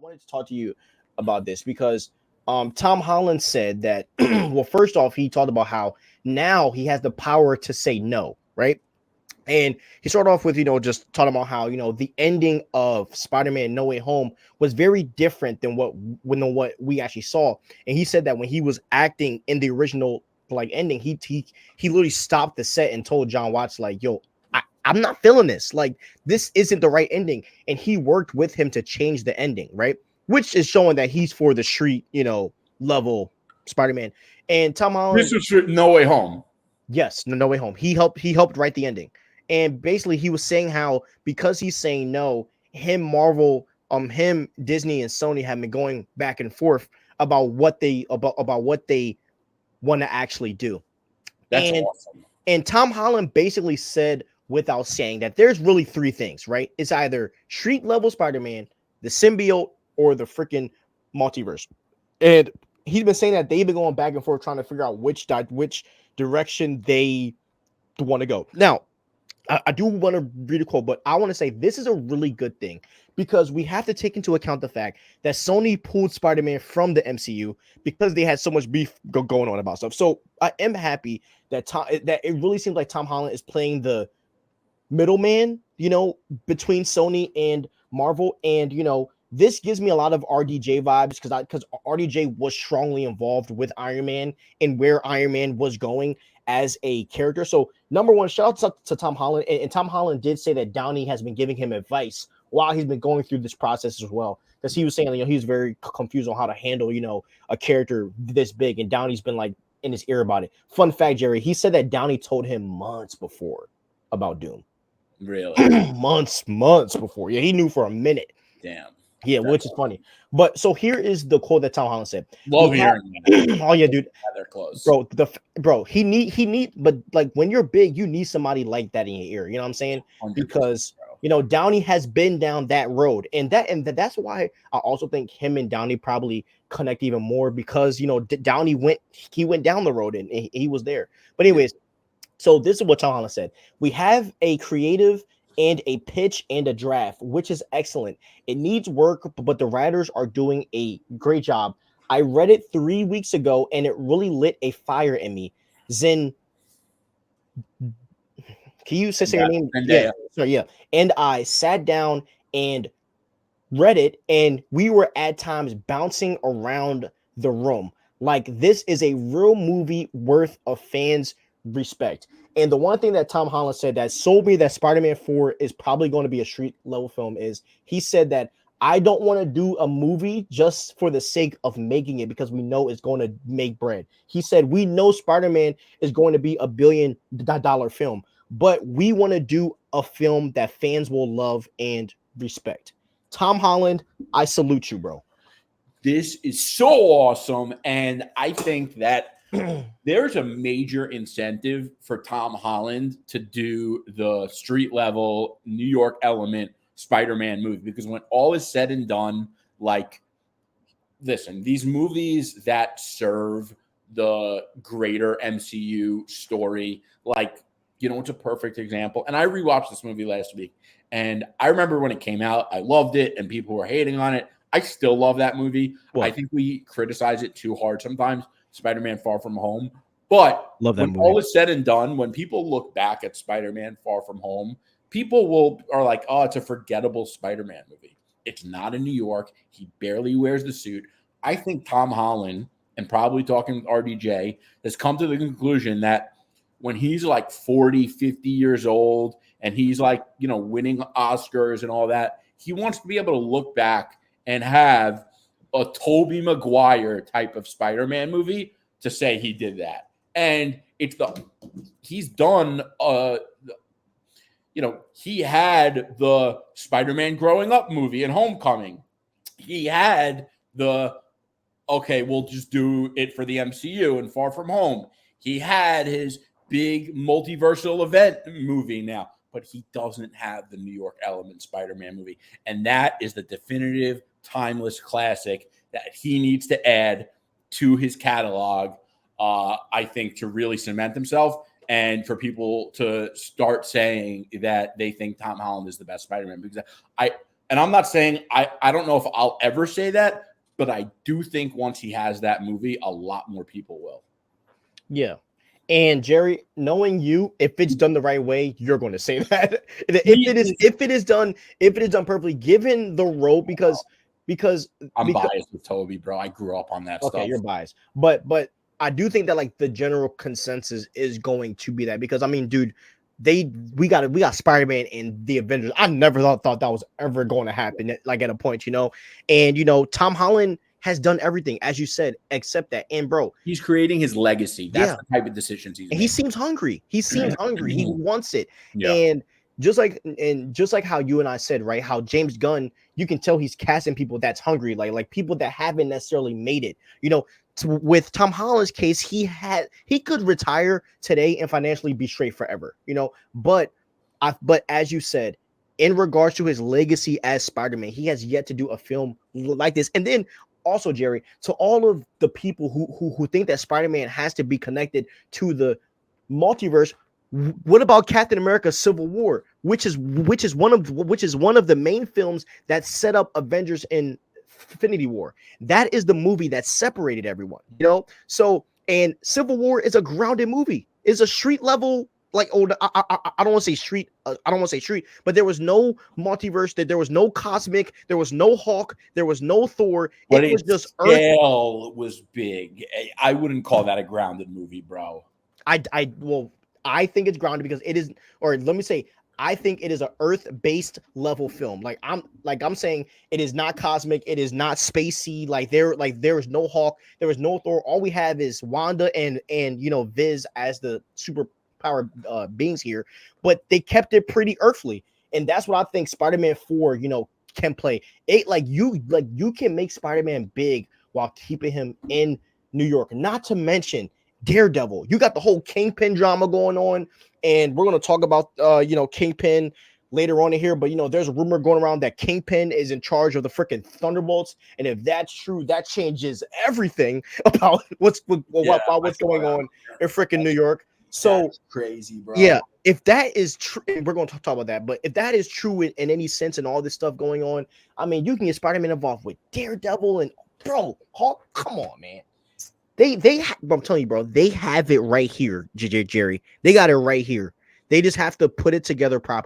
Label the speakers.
Speaker 1: wanted to talk to you about this because Tom Holland said that well, first off, he talked about how now he has the power to say no, right? And he started off with, just talking about how, the ending of Spider-Man No Way Home was very different than what we actually saw. And he said that when he was acting in the original like ending, he literally stopped the set and told John Watts, like, yo, I'm not feeling this. Like, this isn't the right ending. And he worked with him to change the ending, right? Which is showing that he's for the street, level Spider-Man. And Tom Holland,
Speaker 2: This was No Way Home.
Speaker 1: yes, No Way Home. He helped write the ending. And basically he was saying how because he's saying no, him, Disney and Sony have been going back and forth about what they want to actually do.
Speaker 2: That's
Speaker 1: and
Speaker 2: awesome.
Speaker 1: and Tom Holland basically said without saying that there's really three things, right? It's either street level Spider-Man, the symbiote, or the freaking multiverse. And he's been saying that they've been going back and forth trying to figure out which direction they want to go. Now, I do want to read a quote, but I want to say this is a really good thing because we have to take into account the fact that Sony pulled Spider-Man from the MCU because they had so much beef going on about stuff. So I am happy that that it really seems like Tom Holland is playing the middleman, between Sony and Marvel. And, this gives me a lot of RDJ vibes because RDJ was strongly involved with Iron Man and where Iron Man was going as a character. So number one, shout out to Tom Holland. And Tom Holland did say that Downey has been giving him advice while he's been going through this process as well. Because he was saying, he was very confused on how to handle, a character this big. And Downey's been like in his ear about it. Fun fact, Jerry, he said that Downey told him months before about Doom.
Speaker 2: Really?
Speaker 1: months before. Yeah, he knew for a minute.
Speaker 2: Damn.
Speaker 1: Yeah, which is funny. But so here is the quote that Tom Holland said.
Speaker 2: Love hearing
Speaker 1: that. Oh yeah, dude.
Speaker 2: They're close.
Speaker 1: Bro, he need, but like when you're big, you need somebody like that in your ear. You know what I'm saying? Because Downey has been down that road, and that's why I also think him and Downey probably connect even more because Downey went down the road and he was there. But anyways, so this is what Tom Holland said. We have a creative and a pitch and a draft, which is excellent. It needs work, but the writers are doing a great job. I read it 3 weeks ago, and it really lit a fire in me. Zen, can you say your name? Yeah, sorry, yeah. And I sat down and read it, and we were at times bouncing around the room. Like, this is a real movie worth of fans' respect. And the one thing that Tom Holland said that sold me that Spider-Man 4 is probably going to be a street level film is he said that I don't want to do a movie just for the sake of making it because we know it's going to make bread. He said, we know Spider-Man is going to be $1 billion film, but we want to do a film that fans will love and respect. Tom Holland, I salute you, bro.
Speaker 2: This is so awesome. And I think that there's a major incentive for Tom Holland to do the street level New York element Spider-Man movie because when all is said and done, like, listen, these movies that serve the greater MCU story, like, it's a perfect example. And I rewatched this movie last week, and I remember when it came out, I loved it, and people were hating on it. I still love that movie. What? I think we criticize it too hard sometimes. Spider-Man Far From Home. But
Speaker 1: love that
Speaker 2: when
Speaker 1: movie.
Speaker 2: all is said and done, when people look back at Spider-Man Far From Home, people are like, oh, it's a forgettable Spider-Man movie. It's not in New York. He barely wears the suit. I think Tom Holland, and probably talking with RDJ, has come to the conclusion that when he's like 40, 50 years old, and he's like, winning Oscars and all that, he wants to be able to look back and have a Tobey Maguire type of Spider-Man movie to say he did that. And he's done, he had the Spider-Man growing up movie in Homecoming. He had we'll just do it for the MCU and Far From Home. He had his big multiversal event movie now, but he doesn't have the New York element Spider-Man movie. And that is the definitive timeless classic that he needs to add to his catalog, I think, to really cement himself and for people to start saying that they think Tom Holland is the best Spider-Man. Because And I'm not saying I don't know if I'll ever say that, but I do think once he has that movie, a lot more people will.
Speaker 1: Yeah. And Jerry, knowing you, if it's done the right way, you're going to say that. If it is done perfectly, given the role, because
Speaker 2: I'm biased with Toby, bro. I grew up on that stuff.
Speaker 1: Okay, you're biased, but I do think that like the general consensus is going to be that, because I mean, dude, we got Spider-Man in the Avengers. I never thought that was ever going to happen, like at a point, and Tom Holland has done everything, as you said, except that. And bro,
Speaker 2: he's creating his legacy. That's the type of decisions he's making.
Speaker 1: He seems hungry. He wants it.
Speaker 2: Yeah.
Speaker 1: And just like how you and I said, right, how James Gunn, you can tell he's casting people that's hungry, like people that haven't necessarily made it. With Tom Holland's case, he could retire today and financially be straight forever, but as you said, in regards to his legacy as Spider-Man, he has yet to do a film like this. And then also, Jerry, to all of the people who think that Spider-Man has to be connected to the multiverse, what about Captain America: Civil War, which is one of the main films that set up Avengers in Infinity War? That is the movie that separated everyone, So, and Civil War is a grounded movie. It's a street level. Like, I don't want to say street. But there was no multiverse. There was no cosmic. There was no Hulk. There was no Thor.
Speaker 2: But
Speaker 1: it was just
Speaker 2: scale was big. I wouldn't call that a grounded movie, bro.
Speaker 1: I think it's grounded because it is, or let me say, I think it is an Earth-based level film. Like I'm saying, it is not cosmic. It is not spacey. There is no Hulk. There is no Thor. All we have is Wanda and Viz as the super power beings here, but they kept it pretty earthly, and that's what I think Spider-Man 4 can play it. You can make Spider-Man big while keeping him in New York. Not to mention Daredevil. You got the whole Kingpin drama going on, and we're going to talk about Kingpin later on in here, but there's a rumor going around that Kingpin is in charge of the freaking Thunderbolts, and if that's true, that changes everything about what's going on in freaking New York. So
Speaker 2: that's crazy, bro.
Speaker 1: Yeah, if that is true, we're going to talk about that. But if that is true in any sense and all this stuff going on, I mean, you can get Spider-Man involved with Daredevil and bro, Hulk. Come on, man. I'm telling you, bro, they have it right here, Jerry. They got it right here. They just have to put it together properly.